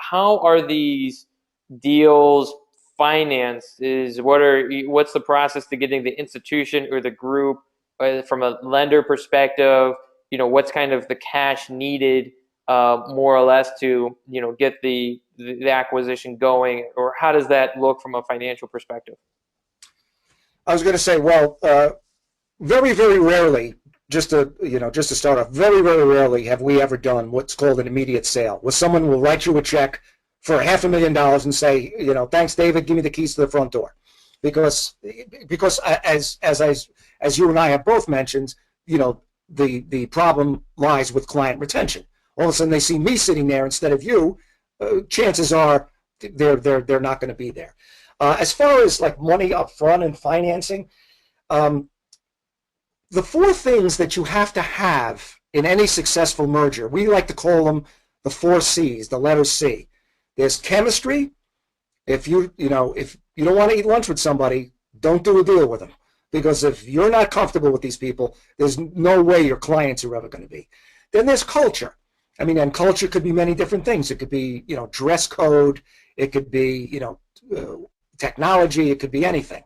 how are these deals financed? What's the process to getting the institution or the group from a lender perspective? What's kind of the cash needed, more or less, to get the acquisition going, or how does that look from a financial perspective? I was going to say, well, very, very rarely, just to start off, very, very rarely have we ever done what's called an immediate sale, where someone will write you a check for $500,000 and say, thanks, David, give me the keys to the front door, because as you and I have both mentioned, the problem lies with client retention. All of a sudden, they see me sitting there instead of you. Chances are they're not going to be there. As far as like money up front and financing, the four things that you have to have in any successful merger, we like to call them the four C's, the letter C. There's chemistry. If you don't want to eat lunch with somebody, don't do a deal with them, because if you're not comfortable with these people, there's no way your clients are ever going to be. Then there's culture. I mean, and culture could be many different things. It could be, dress code. It could be, technology. It could be anything.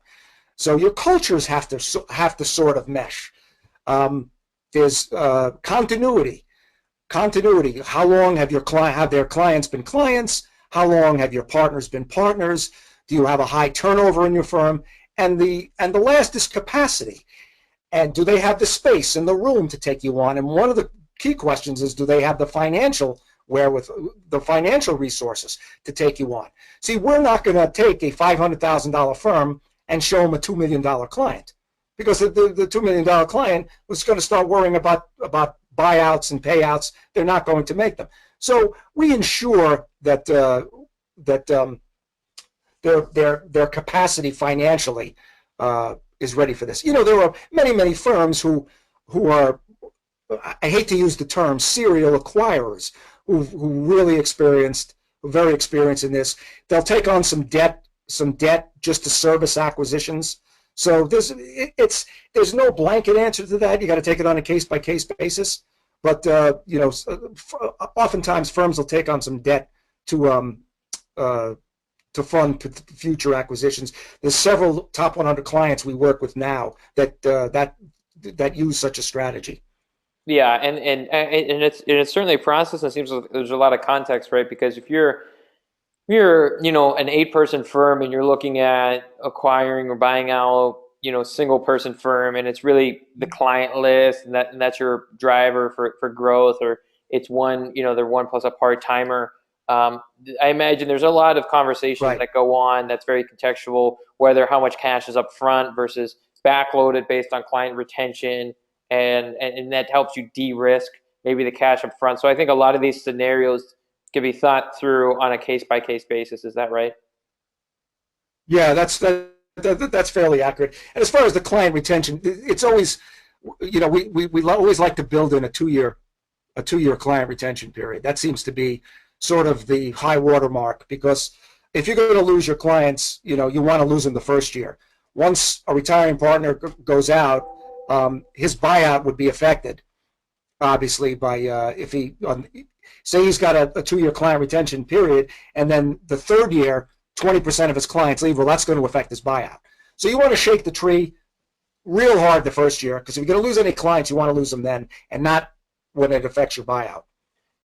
So your cultures have to sort of mesh. There's continuity. Continuity. How long have their clients been clients? How long have your partners been partners? Do you have a high turnover in your firm? And the last is capacity. And do they have the space and the room to take you on? And one of the key questions is, do they have the financial resources to take you on? See, we're not going to take a $500,000 firm and show them a $2 million client, because the $2 million client was going to start worrying about buyouts and payouts. They're not going to make them. So we ensure that their capacity financially is ready for this. There are many firms who are, I hate to use the term, serial acquirers, who really very experienced in this. They'll take on some debt just to service acquisitions. So there's no blanket answer to that. You got to take it on a case-by-case basis. But oftentimes firms will take on some debt to fund future acquisitions. There's several top 100 clients we work with now that use such a strategy. Yeah, and it's certainly a process. And it seems like there's a lot of context, right? Because if you're an 8-person firm and you're looking at acquiring or buying out single person firm, and it's really the client list, and that's your driver for growth, or it's they're one plus a part-timer. I imagine there's a lot of conversations that go on that's very contextual, whether how much cash is up front versus backloaded based on client retention, and that helps you de-risk maybe the cash up front. So I think a lot of these scenarios can be thought through on a case-by-case basis. Is that right? Yeah, that's fairly accurate. And as far as the client retention, it's always, we always like to build in a two-year client retention period. That seems to be sort of the high watermark, because if you're going to lose your clients, you want to lose them the first year. Once a retiring partner goes out, his buyout would be affected, obviously, by say he's got a 2-year client retention period, and then the third year, 20% of his clients leave. Well, that's going to affect his buyout. So you want to shake the tree real hard the first year, because if you're going to lose any clients, you want to lose them then, and not when it affects your buyout.